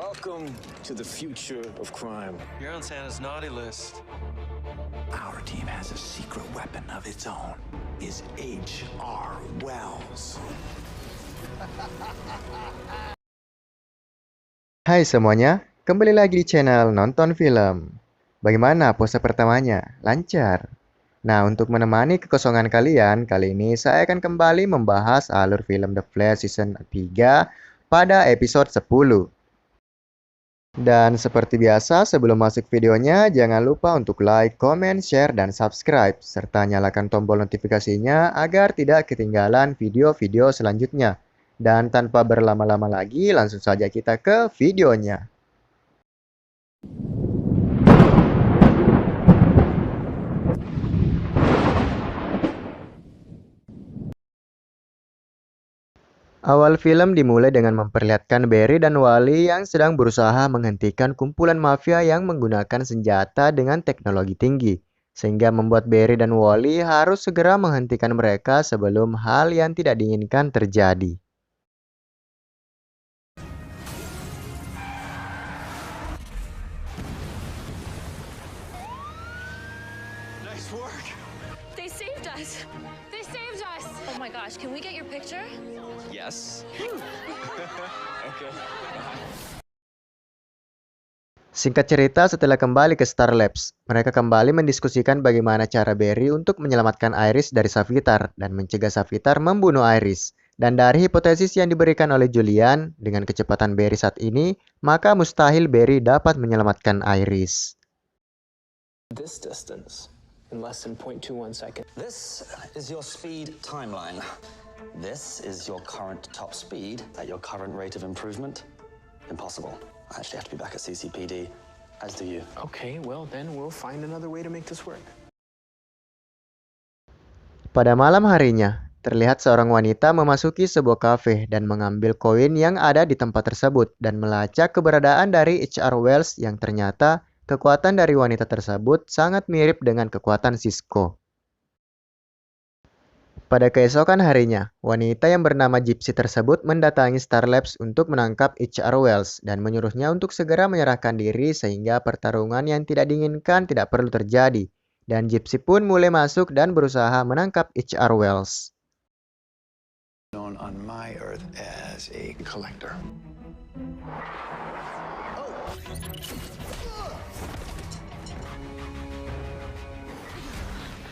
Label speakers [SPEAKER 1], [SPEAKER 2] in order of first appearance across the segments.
[SPEAKER 1] Welcome to the future of crime.
[SPEAKER 2] You're on Santa's naughty list.
[SPEAKER 3] Our team has a secret weapon of its own. Is H.R. Wells.
[SPEAKER 4] Hai semuanya, kembali lagi di channel Nonton Film. Bagaimana pose pertamanya? Lancar? Nah, untuk menemani kekosongan kalian, kali ini saya akan kembali membahas alur film The Flash Season 3 pada episode 10. Dan seperti biasa, sebelum masuk videonya, jangan lupa untuk like, comment, share, dan subscribe, serta nyalakan tombol notifikasinya agar tidak ketinggalan video-video selanjutnya. Dan tanpa berlama-lama lagi, langsung saja kita ke videonya. Awal film dimulai dengan memperlihatkan Barry dan Wally yang sedang berusaha menghentikan kumpulan mafia yang menggunakan senjata dengan teknologi tinggi, sehingga membuat Barry dan Wally harus segera menghentikan mereka sebelum hal yang tidak diinginkan terjadi.
[SPEAKER 2] Nice work.
[SPEAKER 5] They saved us! They saved us! Oh my gosh, can we get your picture?
[SPEAKER 2] Yes. Okay.
[SPEAKER 4] Singkat cerita, setelah kembali ke Star Labs, mereka kembali mendiskusikan bagaimana cara Barry untuk menyelamatkan Iris dari Savitar dan mencegah Savitar membunuh Iris. Dan dari hipotesis yang diberikan oleh Julian, dengan kecepatan Barry saat ini, maka mustahil Barry dapat menyelamatkan Iris.
[SPEAKER 1] This distance in less than 0.21 seconds.
[SPEAKER 3] This is your speed timeline. This is your current top speed at your current rate of improvement. Impossible. I actually have to be back at CCPD, as do you.
[SPEAKER 1] Okay, well then we'll find another way to make this work.
[SPEAKER 4] Pada malam harinya, terlihat seorang wanita memasuki sebuah kafe dan mengambil koin yang ada di tempat tersebut dan melacak keberadaan dari H.R. Wells yang ternyata kekuatan dari wanita tersebut sangat mirip dengan kekuatan Cisco. Pada keesokan harinya, wanita yang bernama Gypsy tersebut mendatangi Star Labs untuk menangkap H.R. Wells dan menyuruhnya untuk segera menyerahkan diri sehingga pertarungan yang tidak diinginkan tidak perlu terjadi. Dan Gypsy pun mulai masuk dan berusaha menangkap H.R. Wells.
[SPEAKER 3] Known on my Earth as a collector.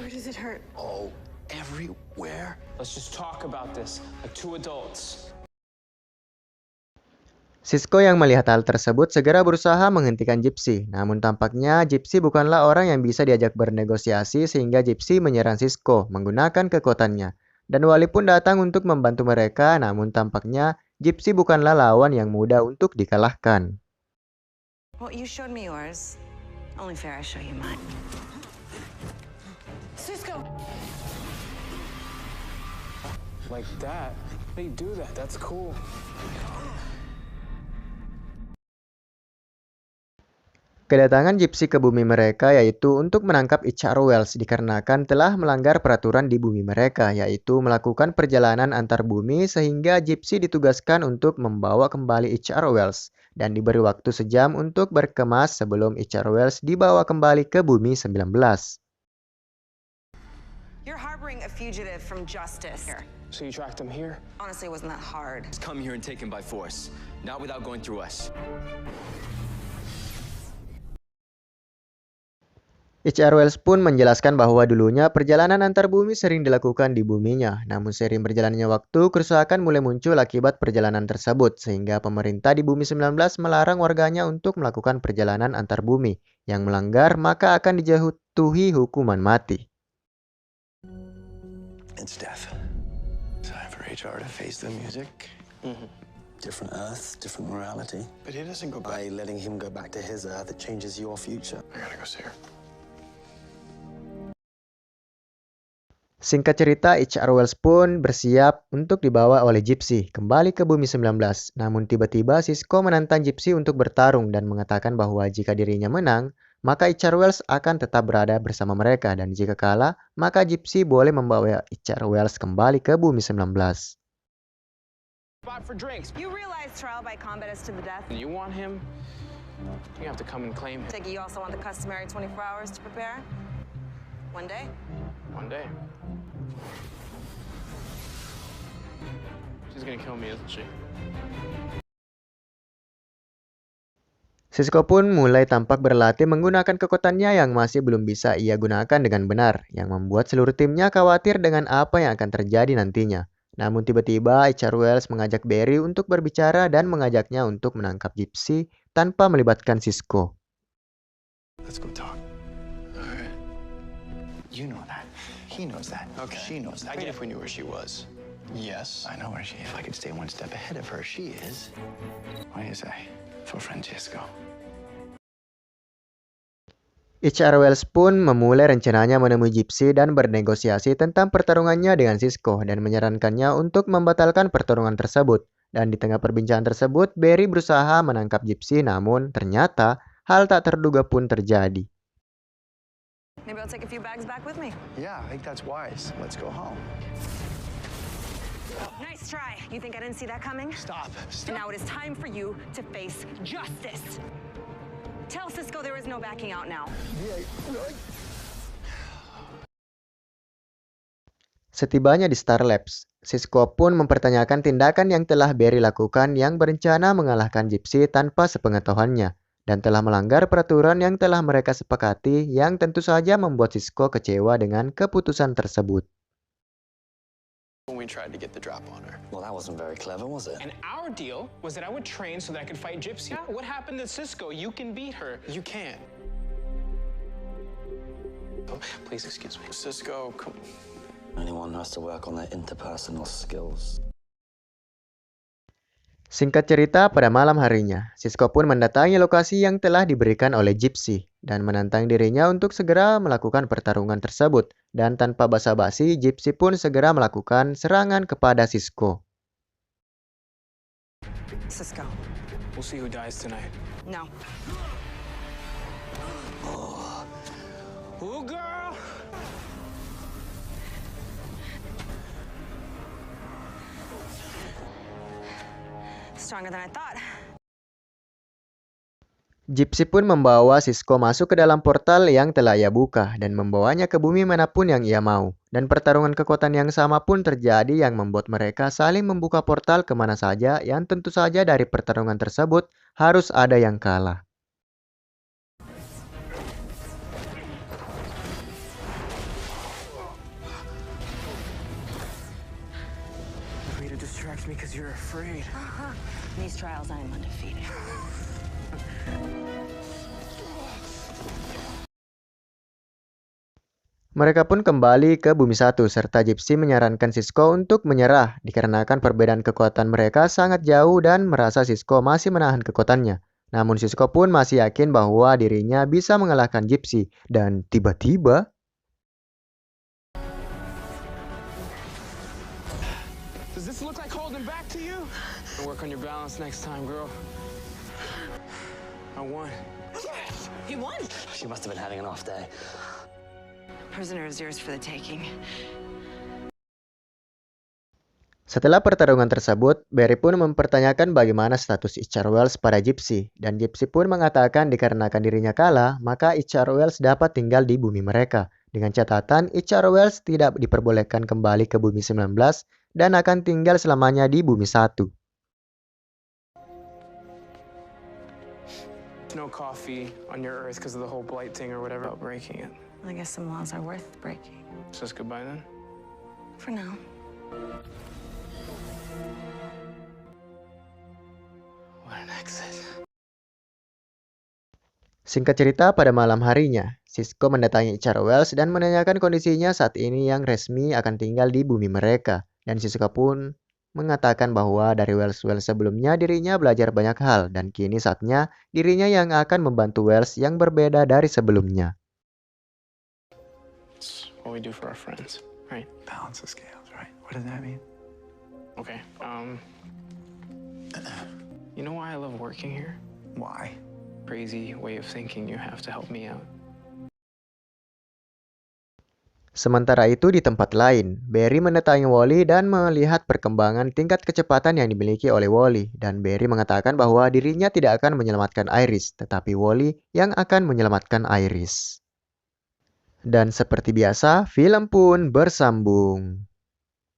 [SPEAKER 5] Where does it hurt?
[SPEAKER 3] Oh, everywhere.
[SPEAKER 1] Let's just talk about this like two adults.
[SPEAKER 4] Cisco yang melihat hal tersebut segera berusaha menghentikan Gypsy. Namun tampaknya Gypsy bukanlah orang yang bisa diajak bernegosiasi sehingga Gypsy menyerang Cisco menggunakan kekuatannya. Dan Wally pun datang untuk membantu mereka, namun tampaknya Gypsy bukanlah lawan yang mudah untuk dikalahkan.
[SPEAKER 6] Well, you showed me yours. Only fair I show you mine.
[SPEAKER 5] Cisco!
[SPEAKER 1] Like that? They do that. That's cool.
[SPEAKER 4] Kedatangan Gypsy ke bumi mereka yaitu untuk menangkap H.R. Wells dikarenakan telah melanggar peraturan di bumi mereka, yaitu melakukan perjalanan antar bumi sehingga Gypsy ditugaskan untuk membawa kembali H.R. Wells dan diberi waktu sejam untuk berkemas sebelum H.R. Wells dibawa kembali ke bumi 19.
[SPEAKER 6] You're harboring a fugitive from justice.
[SPEAKER 1] So you tracked him here?
[SPEAKER 6] Honestly, it wasn't that hard.
[SPEAKER 2] Come here and take him by force. Not without going through us.
[SPEAKER 4] H.R. Wells pun menjelaskan bahwa dulunya perjalanan antar bumi sering dilakukan di buminya, namun seiring berjalannya waktu, kerusakan mulai muncul akibat perjalanan tersebut, sehingga pemerintah di bumi 19 melarang warganya untuk melakukan perjalanan antar bumi. Yang melanggar maka akan dijatuhi hukuman mati.
[SPEAKER 3] It's death. Time for HR to face the music. Different Earth, different morality.
[SPEAKER 1] But he doesn't go back.
[SPEAKER 3] By letting him go back to his Earth, it changes your future.
[SPEAKER 1] I gotta go see her.
[SPEAKER 4] Singkat cerita, H.R. Wells pun bersiap untuk dibawa oleh Gypsy kembali ke bumi 19. Namun tiba-tiba Cisco menantang Gypsy untuk bertarung dan mengatakan bahwa jika dirinya menang, maka H.R. Wells akan tetap berada bersama mereka dan jika kalah, maka Gypsy boleh membawa H.R. Wells kembali ke bumi 19.
[SPEAKER 1] Spot for drinks.
[SPEAKER 6] You realize trial by combat is to the death?
[SPEAKER 1] You want him? You have to come and claim him.
[SPEAKER 6] Take it you also want the customary 24 hours to prepare? One day?
[SPEAKER 1] One day. She's gonna kill me, isn't she?
[SPEAKER 4] Sisko pun mulai tampak berlatih menggunakan kekuatannya yang masih belum bisa ia gunakan dengan benar, yang membuat seluruh timnya khawatir dengan apa yang akan terjadi nantinya. Namun tiba-tiba HR Wells mengajak Barry untuk berbicara dan mengajaknya untuk menangkap Gypsy tanpa melibatkan Sisko.
[SPEAKER 7] Let's go talk. All right. You know that. He knows that. Okay. She knows that.
[SPEAKER 1] I get if we knew where she was.
[SPEAKER 7] Yes, I know where she is. If I could stay one step ahead of her, she is. What do you say for Francisco?
[SPEAKER 4] HR Wells pun memulai rencananya menemui Gypsy dan bernegosiasi tentang pertarungannya dengan Sisko dan menyarankannya untuk membatalkan pertarungan tersebut. Dan di tengah perbincangan tersebut, Barry berusaha menangkap Gypsy, namun ternyata hal tak terduga pun terjadi.
[SPEAKER 6] Maybe I'll take a few bags back with me.
[SPEAKER 7] Yeah, I think that's wise. Let's go home.
[SPEAKER 6] Nice try. You think I didn't see that coming?
[SPEAKER 7] Stop.
[SPEAKER 6] And now it is time for you to face justice. Tell Sisko there is no backing out now.
[SPEAKER 4] Setibanya di Star Labs, Sisko pun mempertanyakan tindakan yang telah Barry lakukan yang berencana mengalahkan Gypsy tanpa sepengetahuannya dan telah melanggar peraturan yang telah mereka sepakati yang tentu saja membuat Sisko kecewa dengan keputusan tersebut.
[SPEAKER 1] When we tried to get the drop on her.
[SPEAKER 3] Well, that wasn't very clever, was it?
[SPEAKER 1] And our deal was that I would train so that I could fight Gypsy. Yeah, what happened to Sisko? You can beat her. You can't. Oh, please excuse me. Sisko, come.
[SPEAKER 3] Anyone has to work on their interpersonal skills.
[SPEAKER 4] Singkat cerita, pada malam harinya, Sisko pun mendatangi lokasi yang telah diberikan oleh Gypsy dan menantang dirinya untuk segera melakukan pertarungan tersebut. Dan tanpa basa-basi, Gypsy pun segera melakukan serangan kepada Sisko.
[SPEAKER 6] Sisko.
[SPEAKER 1] We'll see who dies tonight.
[SPEAKER 6] No.
[SPEAKER 1] Ooh, girl!
[SPEAKER 6] Stronger than I thought.
[SPEAKER 4] Gypsy pun membawa Sisko masuk ke dalam portal yang telah ia buka dan membawanya ke bumi manapun yang ia mau. Dan pertarungan kekuatan yang sama pun terjadi yang membuat mereka saling membuka portal kemana saja yang tentu saja dari pertarungan tersebut harus ada yang kalah.
[SPEAKER 1] Free to distract me because you're afraid.
[SPEAKER 6] In these trials, I am undefeated.
[SPEAKER 4] Mereka pun kembali ke Bumi 1 serta Gypsy menyarankan Sisko untuk menyerah dikarenakan perbedaan kekuatan mereka sangat jauh dan merasa Sisko masih menahan kekuatannya. Namun Sisko pun masih yakin bahwa dirinya bisa mengalahkan Gypsy dan tiba-tiba
[SPEAKER 1] Does this look like holding back to you? Work on your balance next time, girl. I won.
[SPEAKER 6] Yes! He won!
[SPEAKER 3] She must have been having an off day.
[SPEAKER 6] Prisoner is yours for the taking.
[SPEAKER 4] Setelah pertarungan tersebut, Barry pun mempertanyakan bagaimana status HR Wells pada Gypsy. Dan Gypsy pun mengatakan dikarenakan dirinya kalah, maka HR Wells dapat tinggal di bumi mereka. Dengan catatan, HR Wells tidak diperbolehkan kembali ke bumi 19 dan akan tinggal selamanya di bumi 1.
[SPEAKER 1] No coffee on your Earth because of the whole blight thing or whatever about breaking it.
[SPEAKER 6] I guess some laws are worth breaking.
[SPEAKER 1] So it's goodbye then?
[SPEAKER 6] For now.
[SPEAKER 1] What an exit.
[SPEAKER 4] Singkat cerita, pada malam harinya, Sisko mendatangi HR Wells dan menanyakan kondisinya saat ini yang resmi akan tinggal di bumi mereka. Dan Sisko pun mengatakan bahwa dari Wells sebelumnya dirinya belajar banyak hal dan kini saatnya dirinya yang akan membantu Wells yang berbeda dari sebelumnya.
[SPEAKER 1] It's what we do for our friends, right?
[SPEAKER 7] Balance the scales, right? What does that mean?
[SPEAKER 1] Okay, you know why I love working here?
[SPEAKER 7] Why?
[SPEAKER 1] Crazy way of thinking you have to help me out.
[SPEAKER 4] Sementara itu di tempat lain, Barry mendatangi Wally dan melihat perkembangan tingkat kecepatan yang dimiliki oleh Wally. Dan Barry mengatakan bahwa dirinya tidak akan menyelamatkan Iris, tetapi Wally yang akan menyelamatkan Iris. Dan seperti biasa, film pun bersambung.